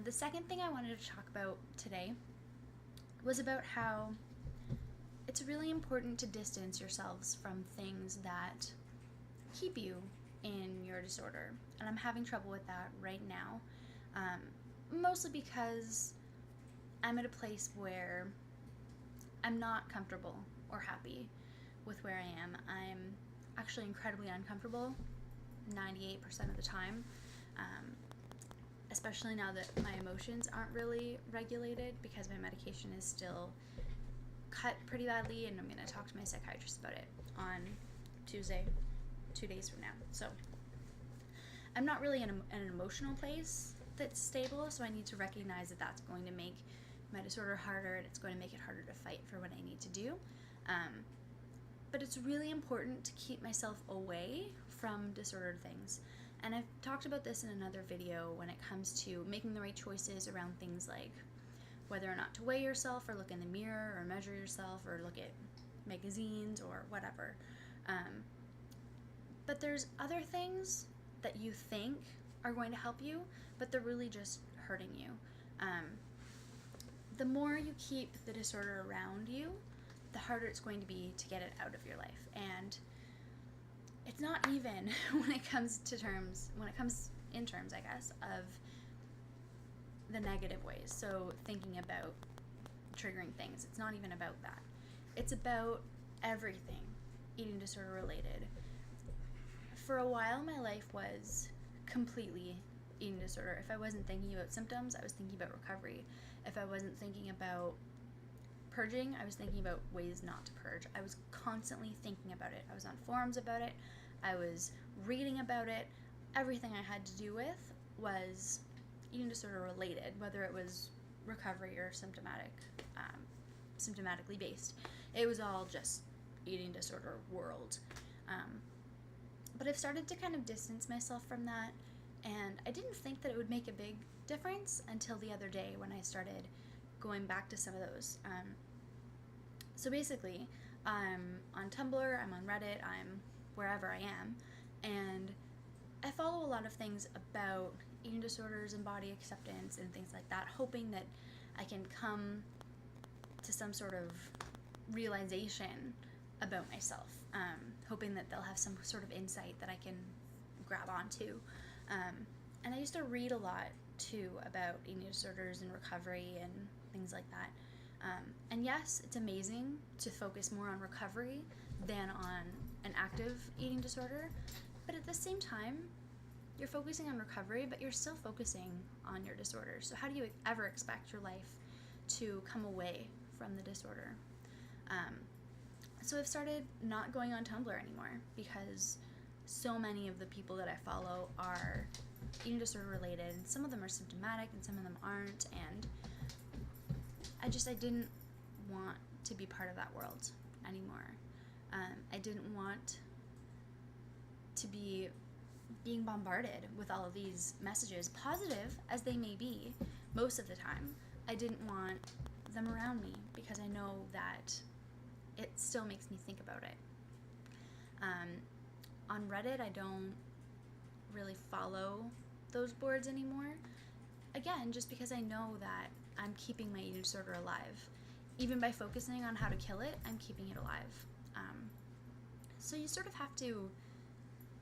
The second thing I wanted to talk about today was about how it's really important to distance yourselves from things that keep you in your disorder. And I'm having trouble with that right now, mostly because I'm at a place where I'm not comfortable or happy with where I am. I'm actually incredibly uncomfortable 98% of the time, especially now that my emotions aren't really regulated because my medication is still cut pretty badly, and I'm going to talk to my psychiatrist about it on Tuesday, 2 days from now. So I'm not really in an emotional place that's stable, so I need to recognize that that's going to make my disorder harder, and it's going to make it harder to fight for what I need to do. But it's really important to keep myself away from disordered things. And I've talked about this in another video when it comes to making the right choices around things like whether or not to weigh yourself or look in the mirror or measure yourself or look at magazines or whatever. But there's other things that you think are going to help you, but they're really just hurting you. The more you keep the disorder around you, the harder it's going to be to get it out of your life. And it's not even when it comes in terms, I guess, of the negative ways. So thinking about triggering things, it's not even about that. It's about everything eating disorder related. For a while, my life was completely eating disorder. If I wasn't thinking about symptoms, I was thinking about recovery. If I wasn't thinking about purging, I was thinking about ways not to purge. I was constantly thinking about it. I was on forums about it. I was reading about it. Everything I had to do with was eating disorder related, whether it was recovery or symptomatically based. It was all just eating disorder world. But I've started to kind of distance myself from that, and I didn't think that it would make a big difference until the other day when I started going back to some of those. So basically, I'm on Tumblr, I'm on Reddit, I'm wherever I am, and I follow a lot of things about eating disorders and body acceptance and things like that, hoping that I can come to some sort of realization about myself, hoping that they'll have some sort of insight that I can grab onto. And I used to read a lot too about eating disorders and recovery and things like that. And yes, it's amazing to focus more on recovery than on an active eating disorder, but at the same time, you're focusing on recovery, but you're still focusing on your disorder. So how do you ever expect your life to come away from the disorder? So I've started not going on Tumblr anymore because so many of the people that I follow are eating disorder related. Some of them are symptomatic and some of them aren't, and I didn't want to be part of that world anymore. I didn't want to be being bombarded with all of these messages, positive as they may be most of the time. I didn't want them around me because I know that it still makes me think about it. On Reddit, I don't really follow those boards anymore. Again, just because I know that I'm keeping my eating disorder alive. Even by focusing on how to kill it, I'm keeping it alive. So you sort of have to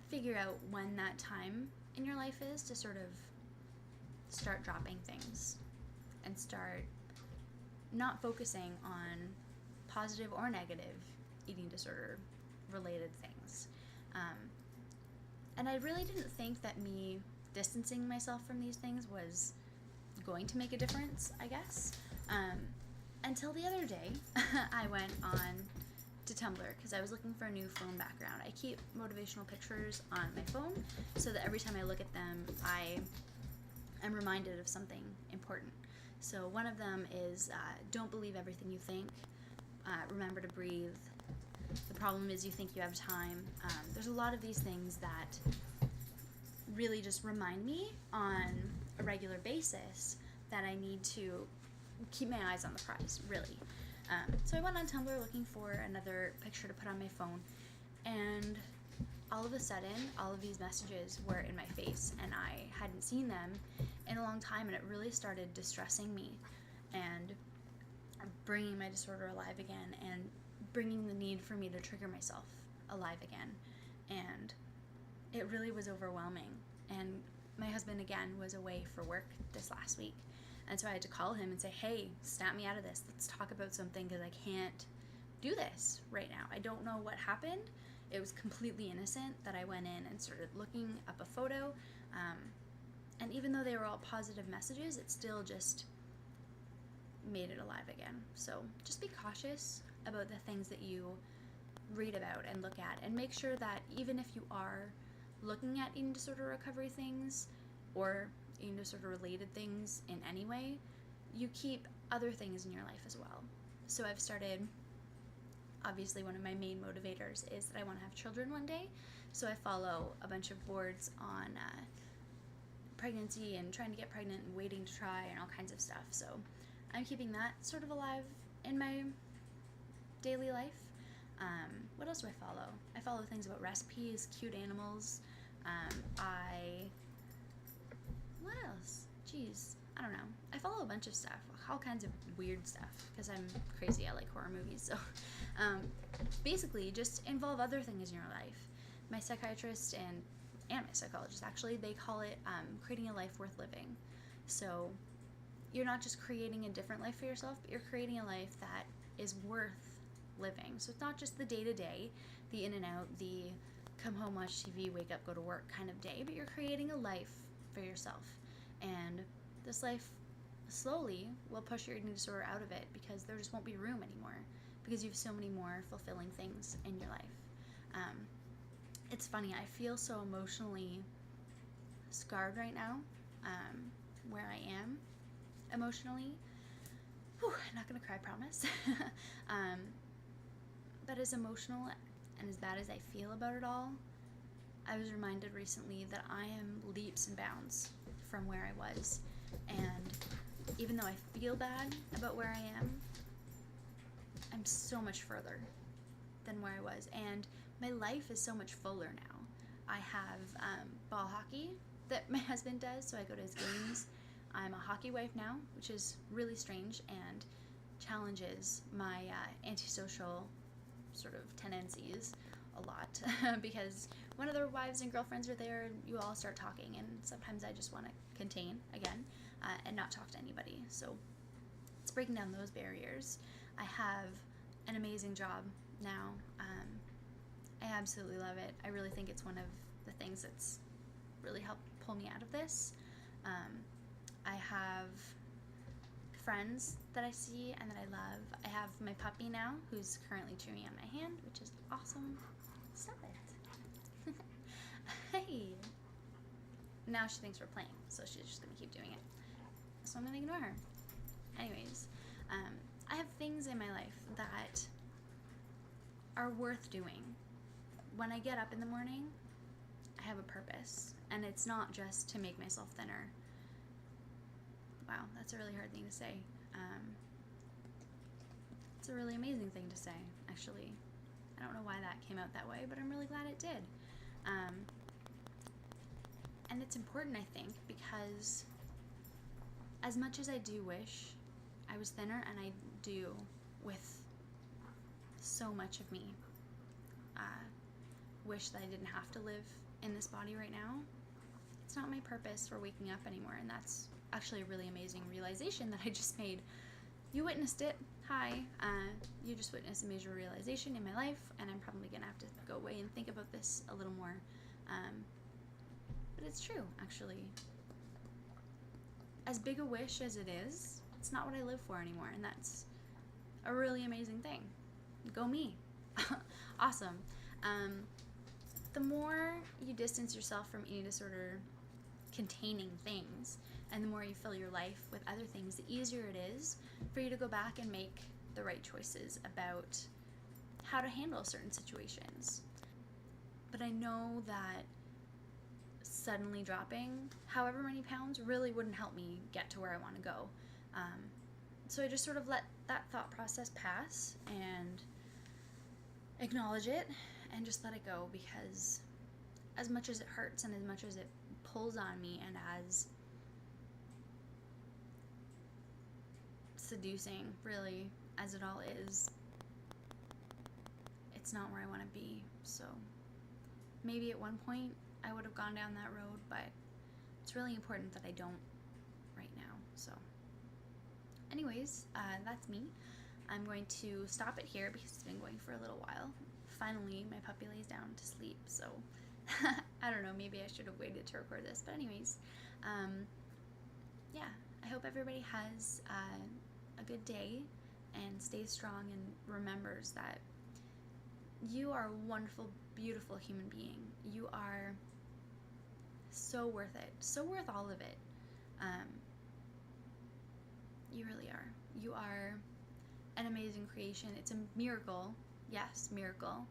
figure out when that time in your life is to sort of start dropping things and start not focusing on positive or negative eating disorder related things. And I really didn't think that me distancing myself from these things was going to make a difference, I guess. Until the other day, I went on to Tumblr because I was looking for a new phone background. I keep motivational pictures on my phone so that every time I look at them, I am reminded of something important. So one of them is don't believe everything you think. Remember to breathe. The problem is you think you have time. There's a lot of these things that really just remind me on a regular basis that I need to keep my eyes on the prize, really. So I went on Tumblr looking for another picture to put on my phone, and all of a sudden, all of these messages were in my face, and I hadn't seen them in a long time, and it really started distressing me and bringing my disorder alive again and bringing the need for me to trigger myself alive again. And it really was overwhelming. And my husband, again, was away for work this last week. And so I had to call him and say, hey, snap me out of this. Let's talk about something, because I can't do this right now. I don't know what happened. It was completely innocent that I went in and started looking up a photo. And even though they were all positive messages, it still just made it alive again. So just be cautious about the things that you read about and look at, and make sure that even if you are looking at eating disorder recovery things or eating disorder related things in any way, you keep other things in your life as well. So I've started, obviously one of my main motivators is that I want to have children one day. So I follow a bunch of boards on pregnancy and trying to get pregnant and waiting to try and all kinds of stuff. So I'm keeping that sort of alive in my daily life. What else do I follow? I follow things about recipes, cute animals. What else? Jeez, I don't know. I follow a bunch of stuff, all kinds of weird stuff, because I'm crazy. I like horror movies. So basically, just involve other things in your life. My psychiatrist and my psychologist, actually, they call it creating a life worth living. So you're not just creating a different life for yourself, but you're creating a life that is worth living. So it's not just the day-to-day, the in and out, the come home, watch TV, wake up, go to work kind of day, but you're creating a life for yourself. And this life slowly will push your eating disorder out of it, because there just won't be room anymore, because you have so many more fulfilling things in your life. It's funny, I feel so emotionally scarred right now, where I am emotionally. Whew, I'm not gonna cry, promise. But as emotional and as bad as I feel about it all, I was reminded recently that I am leaps and bounds from where I was. And even though I feel bad about where I am, I'm so much further than where I was. And my life is so much fuller now. I have ball hockey that my husband does, so I go to his games. I'm a hockey wife now, which is really strange and challenges my antisocial sort of tendencies a lot, because one of their wives and girlfriends are there and you all start talking, and sometimes I just want to contain again and not talk to anybody. So it's breaking down those barriers. I have an amazing job now. I absolutely love it. I really think it's one of the things that's really helped pull me out of this. I have friends that I see and that I love. I have my puppy now, who's currently chewing on my hand, which is awesome. Stop it. Hey. Now she thinks we're playing, so she's just gonna keep doing it. So I'm gonna ignore her. Anyways, I have things in my life that are worth doing. When I get up in the morning, I have a purpose, and it's not just to make myself thinner. Wow, that's a really hard thing to say. It's a really amazing thing to say, actually. I don't know why that came out that way, but I'm really glad it did. And it's important, I think, because as much as I do wish I was thinner, and I do with so much of me, wish that I didn't have to live in this body right now, it's not my purpose for waking up anymore, and that's actually a really amazing realization that I just made. You witnessed it. Hi. You just witnessed a major realization in my life, and I'm probably going to have to go away and think about this a little more. But it's true, actually. As big a wish as it is, it's not what I live for anymore, and that's a really amazing thing. Go me. Awesome. The more you distance yourself from eating disorder containing things, and the more you fill your life with other things, the easier it is for you to go back and make the right choices about how to handle certain situations. But I know that suddenly dropping however many pounds really wouldn't help me get to where I want to go. So I just sort of let that thought process pass and acknowledge it and just let it go, because as much as it hurts and as much as it pulls on me, and as seducing, really, as it all is, it's not where I want to be. So maybe at one point I would have gone down that road, but it's really important that I don't right now. So anyways, that's me. I'm going to stop it here because it's been going for a little while. Finally, my puppy lays down to sleep, so I don't know, maybe I should have waited to record this. But anyways, yeah, I hope everybody has a good day and stays strong and remembers that you are a wonderful, beautiful human being. You are so worth it, so worth all of it. You really are. You are an amazing creation. It's a miracle, yes, miracle,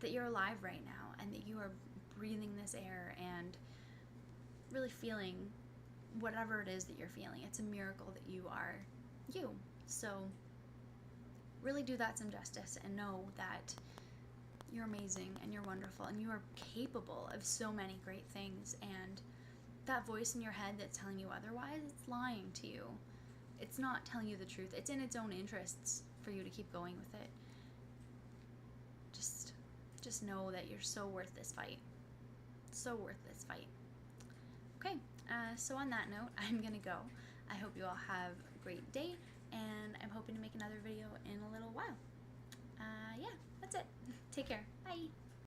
that you're alive right now and that you are breathing this air and really feeling whatever it is that you're feeling. It's a miracle that you are you. So really do that some justice and know that you're amazing and you're wonderful and you are capable of so many great things. And that voice in your head that's telling you otherwise, it's lying to you. It's not telling you the truth. It's in its own interests for you to keep going with it. Just know that you're so worth this fight. So worth this fight. Okay, so on that note, I'm gonna go. I hope you all have a great day, and I'm hoping to make another video in a little while. Yeah, that's it. Take care. Bye.